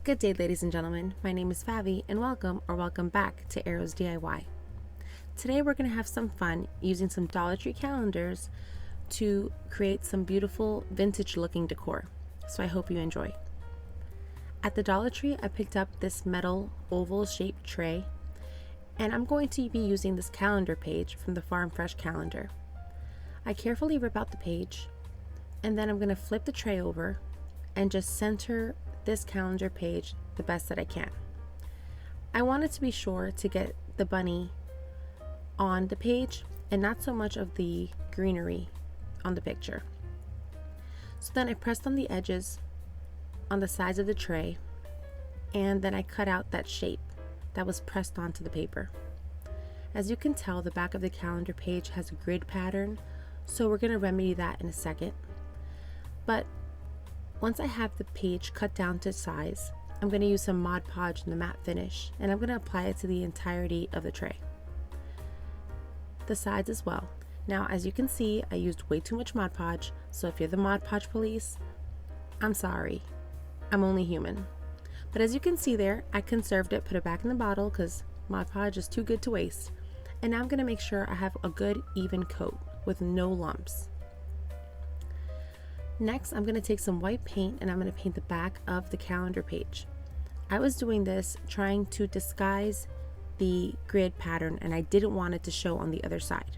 Good day, ladies and gentlemen. My name is Favi, and welcome back to Arrows DIY. Today we're going to have some fun using some Dollar Tree calendars to create some beautiful vintage looking decor. So I hope you enjoy. At the Dollar Tree, I picked up this metal oval shaped tray, and I'm going to be using this calendar page from the Farm Fresh calendar. I carefully rip out the page, and then I'm going to flip the tray over and just center this calendar page the best that I can. I wanted to be sure to get the bunny on the page and not so much of the greenery on the picture. So then I pressed on the edges on the sides of the tray, and then I cut out that shape that was pressed onto the paper. As you can tell, the back of the calendar page has a grid pattern, so we're going to remedy that in a second. But once I have the page cut down to size, I'm going to use some Mod Podge in the matte finish, and I'm going to apply it to the entirety of the tray. The sides as well. Now, as you can see, I used way too much Mod Podge, so if you're the Mod Podge police, I'm sorry. I'm only human. But as you can see there, I conserved it, put it back in the bottle because Mod Podge is too good to waste. And now I'm going to make sure I have a good even coat with no lumps. Next, I'm going to take some white paint and I'm going to paint the back of the calendar page. I was doing this trying to disguise the grid pattern, and I didn't want it to show on the other side.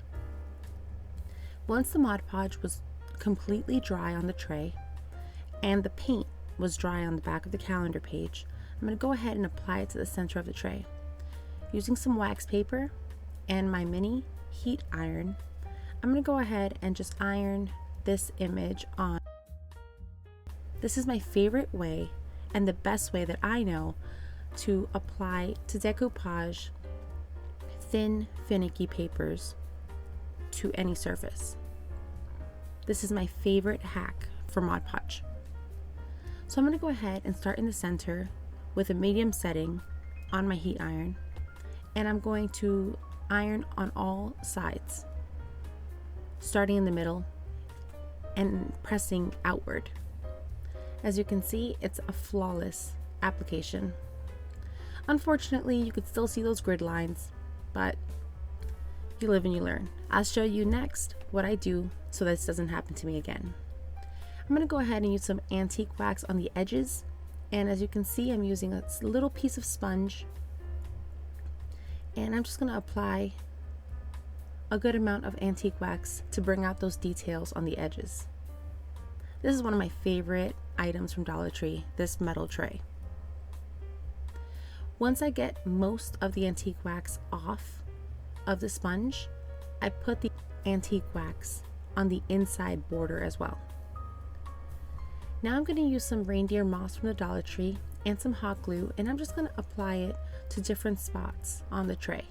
Once the Mod Podge was completely dry on the tray and the paint was dry on the back of the calendar page, I'm going to go ahead and apply it to the center of the tray. Using some wax paper and my mini heat iron, I'm going to go ahead and just iron this image on. This is my favorite way and the best way that I know to apply to decoupage thin, finicky papers to any surface. This is my favorite hack for Mod Podge. So I'm going to go ahead and start in the center with a medium setting on my heat iron, and I'm going to iron on all sides, starting in the middle and pressing outward. As you can see, it's a flawless application. Unfortunately, you could still see those grid lines, but you live and you learn. I'll show you next what I do so this doesn't happen to me again. I'm going to go ahead and use some antique wax on the edges, and as you can see, I'm using a little piece of sponge, and I'm just going to apply a good amount of antique wax to bring out those details on the edges. This is one of my favorite items from Dollar Tree, this metal tray. Once I get most of the antique wax off of the sponge, I put the antique wax on the inside border as well. Now I'm going to use some reindeer moss from the Dollar Tree and some hot glue, and I'm just going to apply it to different spots on the tray.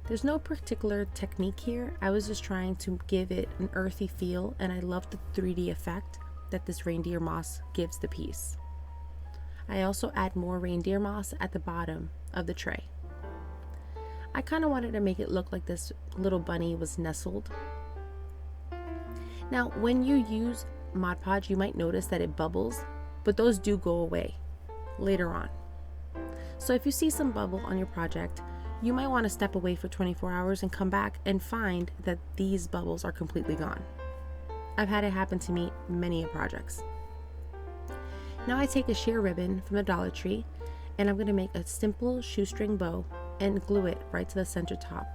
There's no particular technique here. I was just trying to give it an earthy feel, and I love the 3D effect that this reindeer moss gives the piece. I also add more reindeer moss at the bottom of the tray. I kind of wanted to make it look like this little bunny was nestled. Now, when you use Mod Podge, you might notice that it bubbles, but those do go away later on. So if you see some bubble on your project, you might want to step away for 24 hours and come back and find that these bubbles are completely gone. I've had it happen to me many projects. Now I take a sheer ribbon from the Dollar Tree, and I'm going to make a simple shoestring bow and glue it right to the center top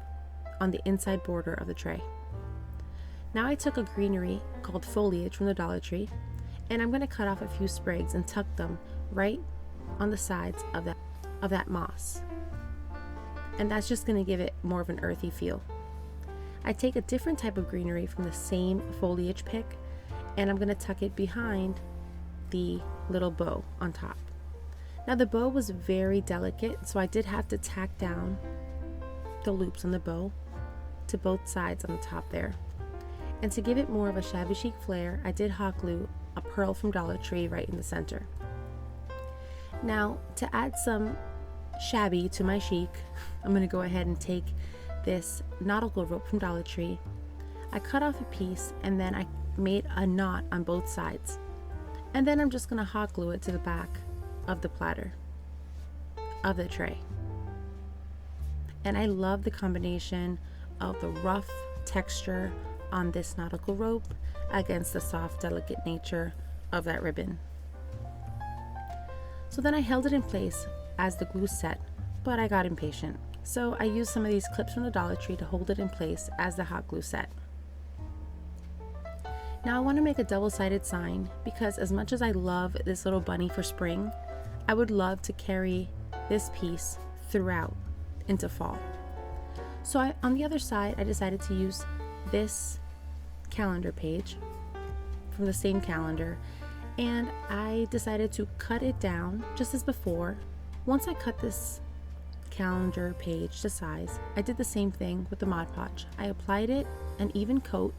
on the inside border of the tray. Now I took a greenery called foliage from the Dollar Tree, and I'm going to cut off a few sprigs and tuck them right on the sides of that moss. And that's just going to give it more of an earthy feel. I take a different type of greenery from the same foliage pick, and I'm going to tuck it behind the little bow on top. Now the bow was very delicate, so I did have to tack down the loops on the bow to both sides on the top there. And to give it more of a shabby chic flair, I did hot glue a pearl from Dollar Tree right in the center. Now, to add some shabby to my chic, I'm going to go ahead and take this nautical rope from Dollar Tree. I cut off a piece, and then I made a knot on both sides. And then I'm just going to hot glue it to the back of the platter of the tray. And I love the combination of the rough texture on this nautical rope against the soft, delicate nature of that ribbon. So then I held it in place as the glue set, but I got impatient. So I used some of these clips from the Dollar Tree to hold it in place as the hot glue set. Now I want to make a double-sided sign because as much as I love this little bunny for spring, I would love to carry this piece throughout into fall. So on the other side, I decided to use this calendar page from the same calendar, and I decided to cut it down just as before. Once I cut this calendar page to size, I did the same thing with the Mod Podge. I applied it an even coat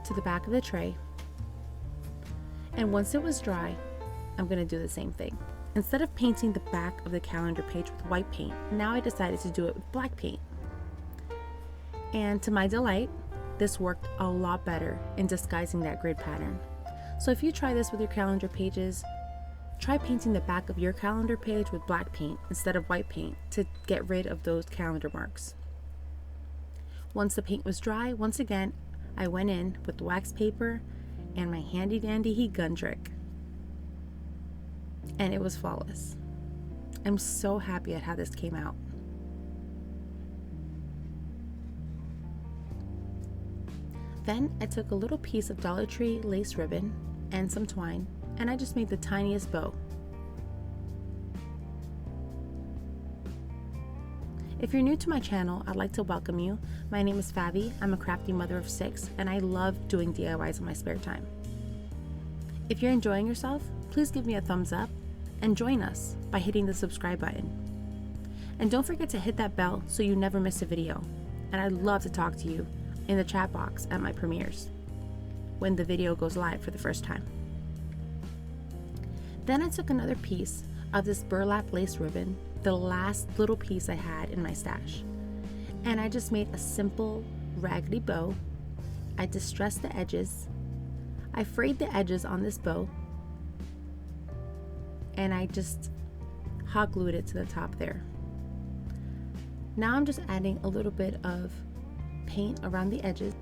to the back of the tray, and once it was dry, I'm going to do the same thing. Instead of painting the back of the calendar page with white paint, now I decided to do it with black paint. And to my delight, this worked a lot better in disguising that grid pattern. So if you try this with your calendar pages, try painting the back of your calendar page with black paint instead of white paint to get rid of those calendar marks. Once the paint was dry, once again, I went in with wax paper and my handy dandy heat gun trick. And it was flawless. I'm so happy at how this came out. Then I took a little piece of Dollar Tree lace ribbon and some twine, and I just made the tiniest bow. If you're new to my channel, I'd like to welcome you. My name is Favi. I'm a crafty mother of 6, and I love doing DIYs in my spare time. If you're enjoying yourself, please give me a thumbs up and join us by hitting the subscribe button. And don't forget to hit that bell so you never miss a video. And I'd love to talk to you in the chat box at my premieres when the video goes live for the first time. Then I took another piece of this burlap lace ribbon, the last little piece I had in my stash, and I just made a simple raggedy bow. I distressed the edges, I frayed the edges on this bow, and I just hot glued it to the top there. Now I'm just adding a little bit of paint around the edges.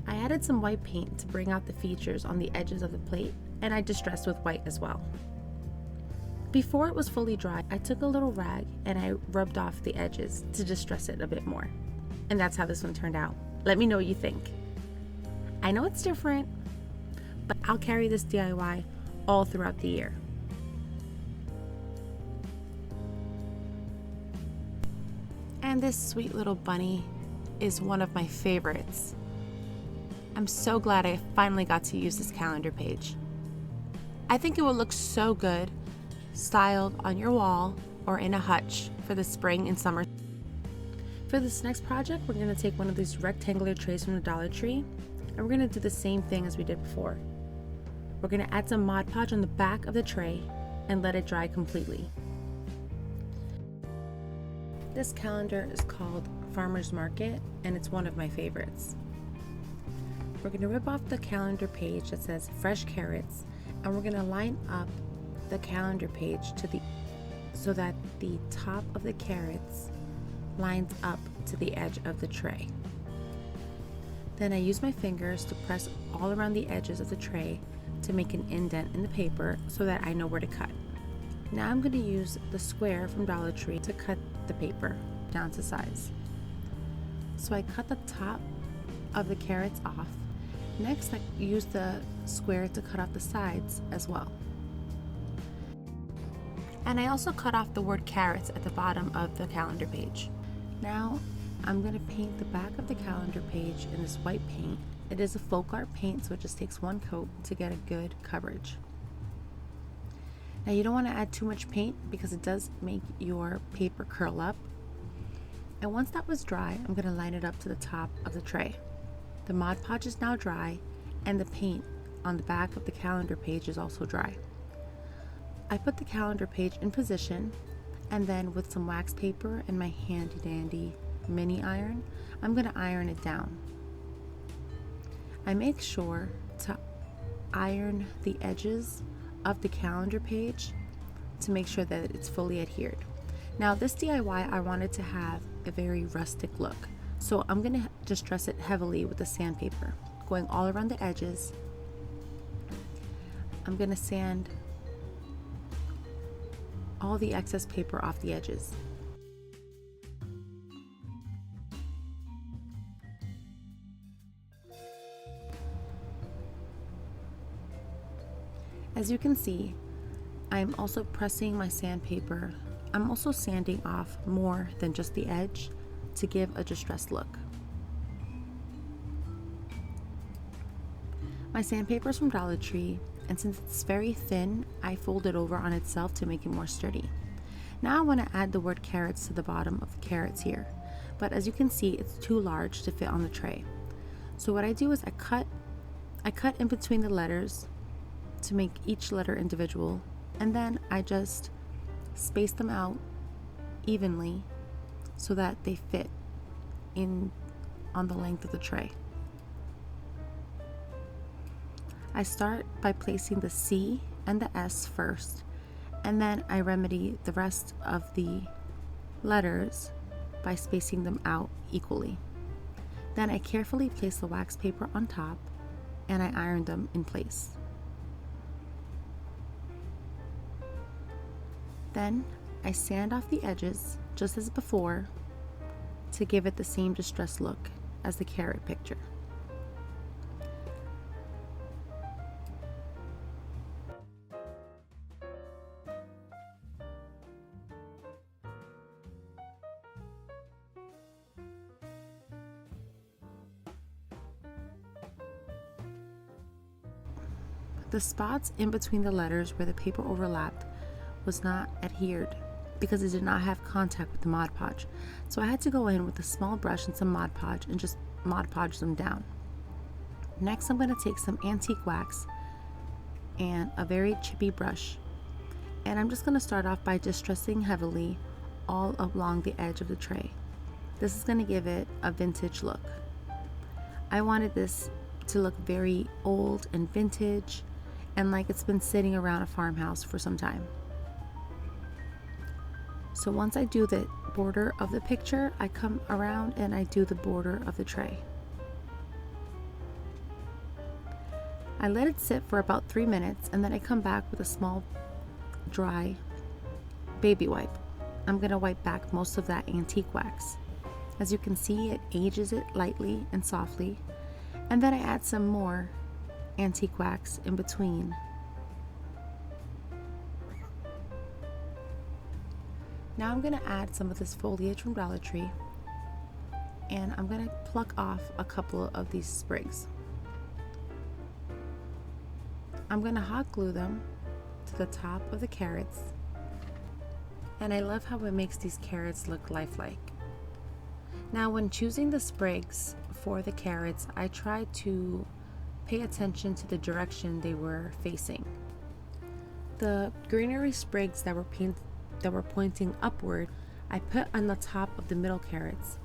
I added some white paint to bring out the features on the edges of the plate, and I distressed with white as well. Before it was fully dry, I took a little rag and I rubbed off the edges to distress it a bit more. And that's how this one turned out. Let me know what you think. I know it's different, but I'll carry this DIY all throughout the year. And this sweet little bunny is one of my favorites. I'm so glad I finally got to use this calendar page. I think it will look so good styled on your wall or in a hutch for the spring and summer. For this next project, we're going to take one of these rectangular trays from the Dollar Tree, and we're going to do the same thing as we did before. We're going to add some Mod Podge on the back of the tray and let it dry completely. This calendar is called Farmer's Market, and it's one of my favorites. We're going to rip off the calendar page that says fresh carrots, and we're going to line up the calendar page so that the top of the carrots lines up to the edge of the tray. Then I use my fingers to press all around the edges of the tray to make an indent in the paper so that I know where to cut. Now I'm going to use the square from Dollar Tree to cut the paper down to size. So I cut the top of the carrots off. Next, I use the square to cut off the sides as well. And I also cut off the word carrots at the bottom of the calendar page. Now I'm going to paint the back of the calendar page in this white paint. It is a folk art paint, so it just takes one coat to get a good coverage. Now you don't want to add too much paint because it does make your paper curl up. And once that was dry, I'm going to line it up to the top of the tray. The Mod Podge is now dry, and the paint on the back of the calendar page is also dry. I put the calendar page in position, and then with some wax paper and my handy dandy mini iron, I'm going to iron it down. I make sure to iron the edges of the calendar page to make sure that it's fully adhered. Now this DIY, I wanted to have a very rustic look, so I'm going to distress it heavily with the sandpaper, going all around the edges. I'm going to sand all the excess paper off the edges. As you can see, I'm also pressing my sandpaper. I'm also sanding off more than just the edge to give a distressed look. My sandpaper is from Dollar Tree, and since it's very thin, I fold it over on itself to make it more sturdy. Now I want to add the word carrots to the bottom of the carrots here, but as you can see, it's too large to fit on the tray. So what I do is I cut in between the letters to make each letter individual, and then I just space them out evenly so that they fit in on the length of the tray. I start by placing the C and the S first, and then I remedy the rest of the letters by spacing them out equally. Then I carefully place the wax paper on top and I iron them in place. Then I sand off the edges just as before to give it the same distressed look as the carrot picture. The spots in between the letters where the paper overlapped was not adhered because it did not have contact with the Mod Podge. So I had to go in with a small brush and some Mod Podge and just Mod Podge them down. Next, I'm going to take some antique wax and a very chippy brush, and I'm just going to start off by distressing heavily all along the edge of the tray. This is going to give it a vintage look. I wanted this to look very old and vintage and like it's been sitting around a farmhouse for some time. So once I do the border of the picture, I come around and I do the border of the tray. I let it sit for about 3 minutes and then I come back with a small dry baby wipe. I'm going to wipe back most of that antique wax. As you can see, it ages it lightly and softly, and then I add some more antique wax in between. Now I'm going to add some of this foliage from Dollar Tree, and I'm going to pluck off a couple of these sprigs. I'm going to hot glue them to the top of the carrots, and I love how it makes these carrots look lifelike. Now when choosing the sprigs for the carrots, I tried to pay attention to the direction they were facing. The greenery sprigs that were pointing upward, I put on the top of the middle carrots,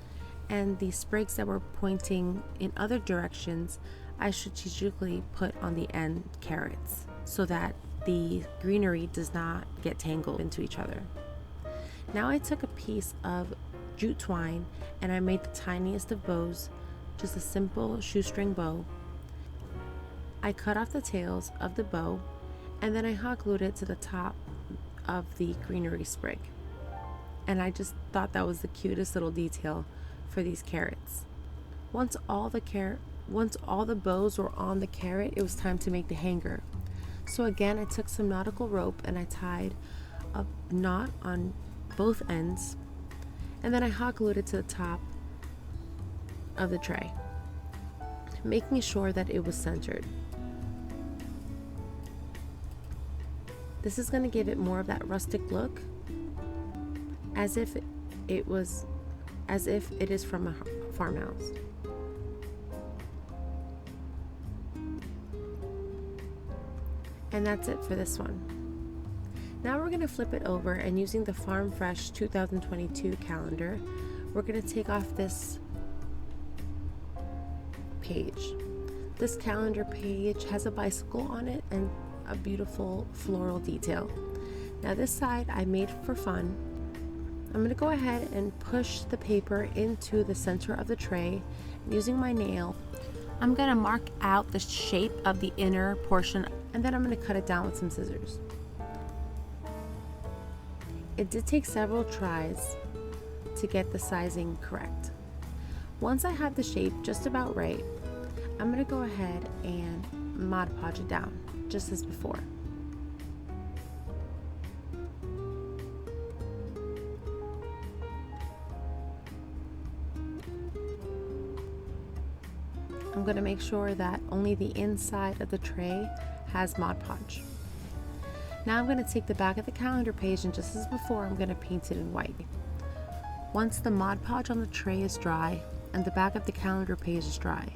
and the sprigs that were pointing in other directions, I strategically put on the end carrots so that the greenery does not get tangled into each other. Now I took a piece of jute twine and I made the tiniest of bows, just a simple shoestring bow. I cut off the tails of the bow and then I hot glued it to the top of the greenery sprig, and I just thought that was the cutest little detail for these carrots. Once all the bows were on the carrot, it was time to make the hanger. So again, I took some nautical rope and I tied a knot on both ends, and then I hot glued it to the top of the tray, making sure that it was centered. This is going to give it more of that rustic look, as if it is from a farmhouse. And that's it for this one. Now we're going to flip it over, and using the Farm Fresh 2022 calendar, we're going to take off this page. This calendar page has a bicycle on it and a beautiful floral detail. Now this side I made for fun. I'm going to go ahead and push the paper into the center of the tray using my nail. I'm going to mark out the shape of the inner portion, and then I'm going to cut it down with some scissors. It did take several tries to get the sizing correct. Once I have the shape just about right, I'm going to go ahead and Mod Podge it down, just as before. I'm going to make sure that only the inside of the tray has Mod Podge. Now I'm going to take the back of the calendar page, and just as before, I'm going to paint it in white. Once the Mod Podge on the tray is dry and the back of the calendar page is dry,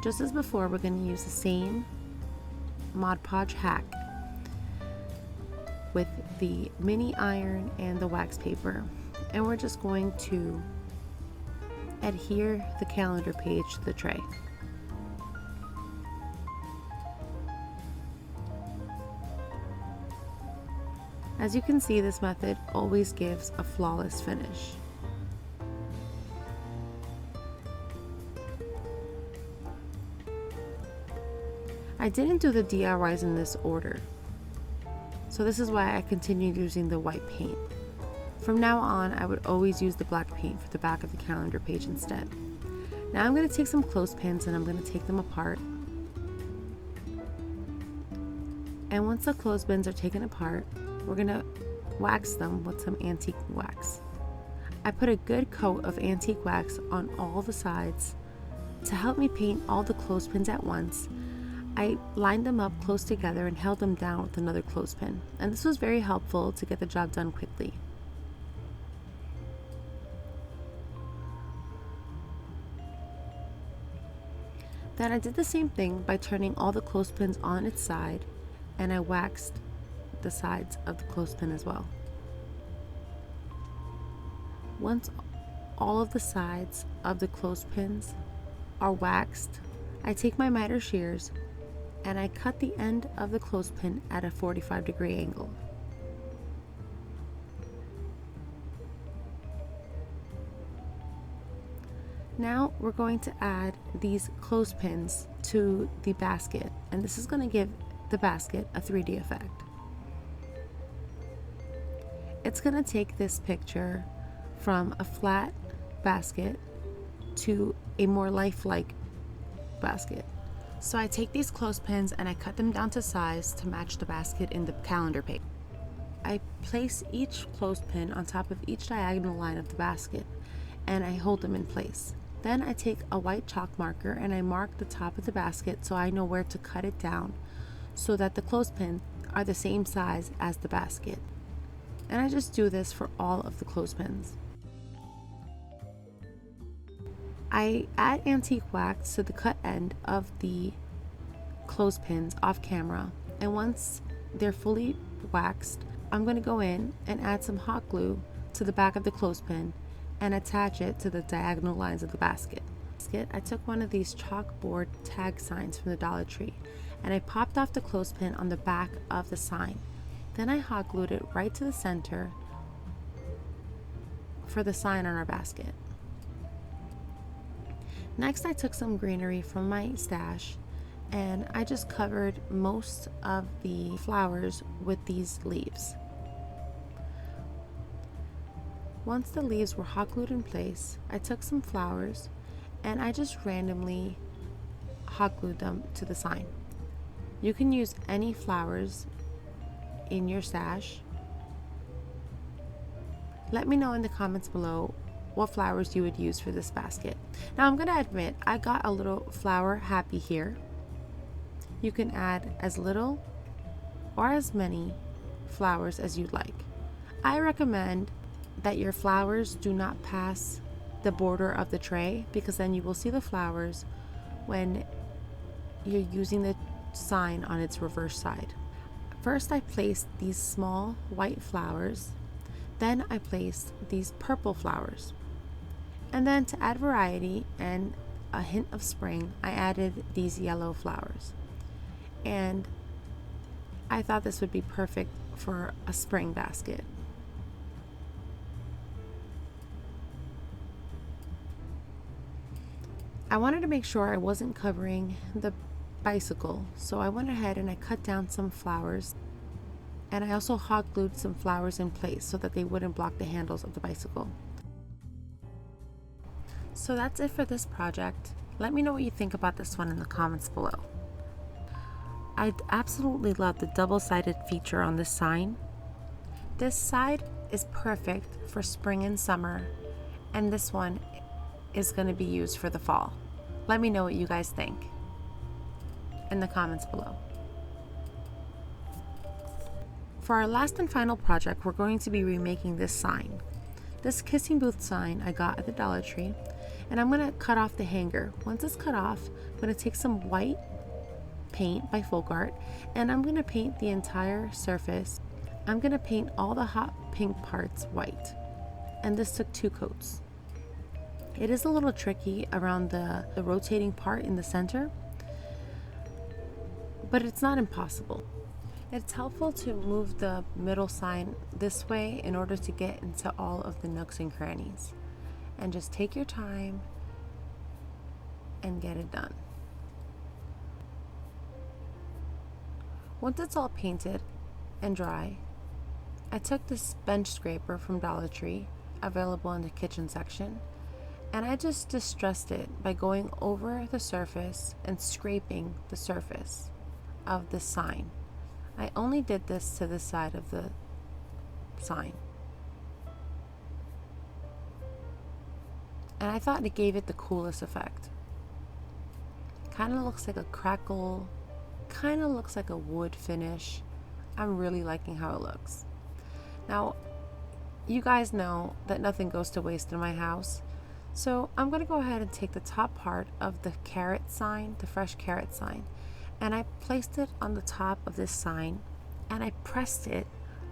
just as before, we're going to use the same Mod Podge hack with the mini iron and the wax paper, and we're just going to adhere the calendar page to the tray. As you can see, this method always gives a flawless finish. I didn't do the DIYs in this order, so this is why I continued using the white paint. From now on, I would always use the black paint for the back of the calendar page instead. Now I'm going to take some clothespins and I'm going to take them apart. And once the clothespins are taken apart, we're going to wax them with some antique wax. I put a good coat of antique wax on all the sides. To help me paint all the clothespins at once, I lined them up close together and held them down with another clothespin. And this was very helpful to get the job done quickly. Then I did the same thing by turning all the clothespins on its side, and I waxed the sides of the clothespin as well. Once all of the sides of the clothespins are waxed, I take my miter shears and I cut the end of the clothespin at a 45-degree angle. Now we're going to add these clothespins to the basket, and this is going to give the basket a 3D effect. It's going to take this picture from a flat basket to a more lifelike basket. So I take these clothespins and I cut them down to size to match the basket in the calendar page. I place each clothespin on top of each diagonal line of the basket and I hold them in place. Then I take a white chalk marker and I mark the top of the basket so I know where to cut it down so that the clothespins are the same size as the basket. And I just do this for all of the clothespins. I add antique wax to the cut end of the clothespins off camera, and once they're fully waxed, I'm going to go in and add some hot glue to the back of the clothespin and attach it to the diagonal lines of the basket. I took one of these chalkboard tag signs from the Dollar Tree and I popped off the clothespin on the back of the sign. Then I hot glued it right to the center for the sign on our basket. Next, I took some greenery from my stash and I just covered most of the flowers with these leaves. Once the leaves were hot glued in place, I took some flowers and I just randomly hot glued them to the sign. You can use any flowers in your stash. Let me know in the comments below what flowers you would use for this basket. Now I'm gonna admit I got a little flower happy here. You can add as little or as many flowers as you'd like. I recommend that your flowers do not pass the border of the tray because then you will see the flowers when you're using the sign on its reverse side. First I placed these small white flowers, then I placed these purple flowers, and then to add variety and a hint of spring I added these yellow flowers. And I thought this would be perfect for a spring basket. I wanted to make sure I wasn't covering the bicycle, so I went ahead and I cut down some flowers, and I also hot glued some flowers in place so that they wouldn't block the handles of the bicycle. So that's it for this project. Let me know what you think about this one in the comments below. I absolutely love the double-sided feature on this sign. This side is perfect for spring and summer, and this one is going to be used for the fall. Let me know what you guys think in the comments below. For our last and final project, we're going to be remaking this sign. This kissing booth sign I got at the Dollar Tree, and I'm going to cut off the hanger. Once it's cut off, I'm going to take some white paint by Folk Art, and I'm going to paint the entire surface. I'm going to paint all the hot pink parts white, and this took 2 coats. It is a little tricky around the rotating part in the center, but it's not impossible. It's helpful to move the middle sign this way in order to get into all of the nooks and crannies. And just take your time and get it done. Once it's all painted and dry, I took this bench scraper from Dollar Tree, available in the kitchen section, and I just distressed it by going over the surface and scraping the surface of the sign. I only did this to the side of the sign. And I thought it gave it the coolest effect. Kind of looks like a crackle, kind of looks like a wood finish. I'm really liking how it looks. Now, you guys know that nothing goes to waste in my house. So I'm going to go ahead and take the top part of the carrot sign, the fresh carrot sign, and I placed it on the top of this sign, and I pressed it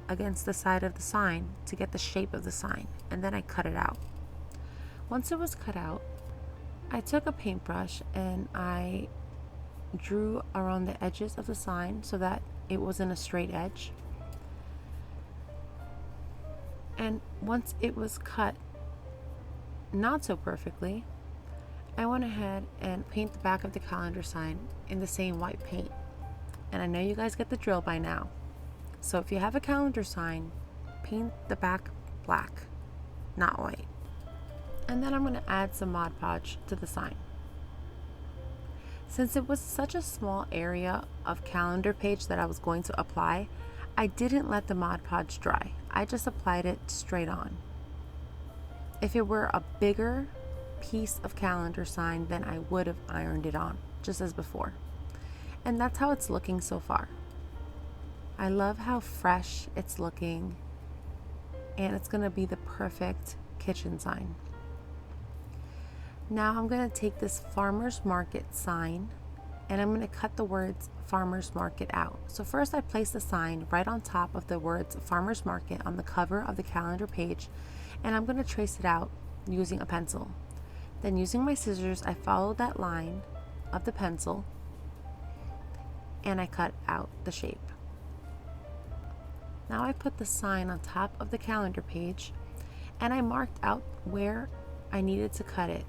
against the side of the sign to get the shape of the sign, and then I cut it out. Once it was cut out, I took a paintbrush and I drew around the edges of the sign so that it wasn't a straight edge. And once it was cut not so perfectly, I went ahead and paint the back of the calendar sign in the same white paint. And I know you guys get the drill by now. So if you have a calendar sign, paint the back black, not white. And then I'm going to add some Mod Podge to the sign. Since it was such a small area of calendar page that I was going to apply, I didn't let the Mod Podge dry. I just applied it straight on. If it were a bigger piece of calendar sign, then I would have ironed it on, just as before. And that's how it's looking so far. I love how fresh it's looking, and it's going to be the perfect kitchen sign. Now I'm going to take this farmer's market sign, and I'm going to cut the words farmer's market out. So first I place the sign right on top of the words farmer's market on the cover of the calendar page, and I'm going to trace it out using a pencil. Then using my scissors, I followed that line of the pencil and I cut out the shape. Now I put the sign on top of the calendar page and I marked out where I needed to cut it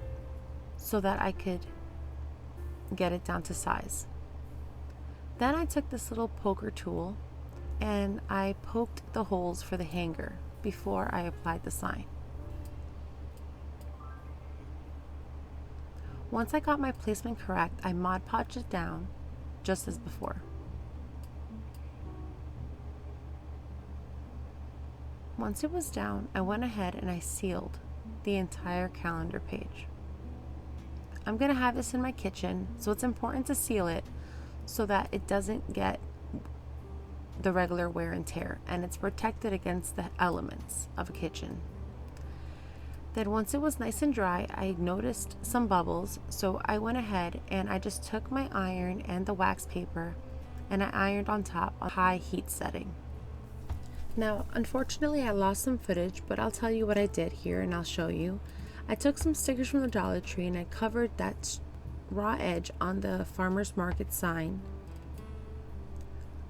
so that I could get it down to size. Then I took this little poker tool and I poked the holes for the hanger before I applied the sign. Once I got my placement correct, I Mod Podged it down just as before. Once it was down, I went ahead and I sealed the entire calendar page. I'm going to have this in my kitchen, so it's important to seal it so that it doesn't get the regular wear and tear, and it's protected against the elements of a kitchen. Then once it was nice and dry, I noticed some bubbles, so I went ahead and I just took my iron and the wax paper and I ironed on top on high heat setting. Now, unfortunately, I lost some footage, but I'll tell you what I did here and I'll show you. I took some stickers from the Dollar Tree and I covered that raw edge on the farmer's market sign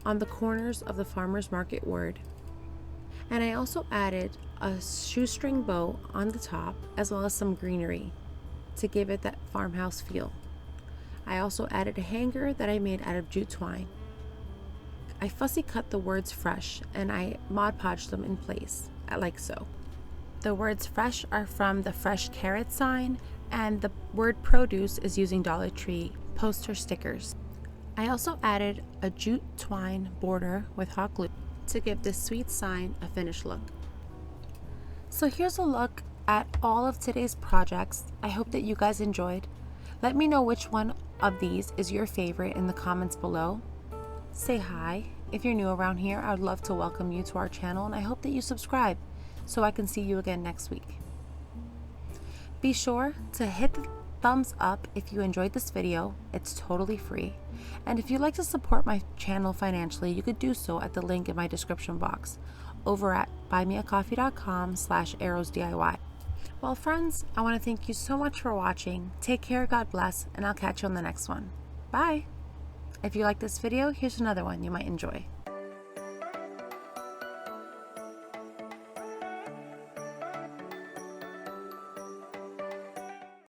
on the corners of the farmer's market word. And I also added a shoestring bow on the top as well as some greenery to give it that farmhouse feel. I also added a hanger that I made out of jute twine. I fussy cut the words fresh and I Mod Podged them in place, like so. The words fresh are from the fresh carrot sign, and the word produce is using Dollar Tree poster stickers. I also added a jute twine border with hot glue to give this sweet sign a finished look. So here's a look at all of today's projects. I hope that you guys enjoyed. Let me know which one of these is your favorite in the comments below. Say hi. If you're new around here, I would love to welcome you to our channel, and I hope that you subscribe so I can see you again next week. Be sure to hit the thumbs up if you enjoyed this video. It's totally free. And if you'd like to support my channel financially, you could do so at the link in my description box over at buymeacoffee.com/arrowsdiy. Well, friends, I want to thank you so much for watching. Take care, God bless, and I'll catch you on the next one. Bye! If you like this video, here's another one you might enjoy.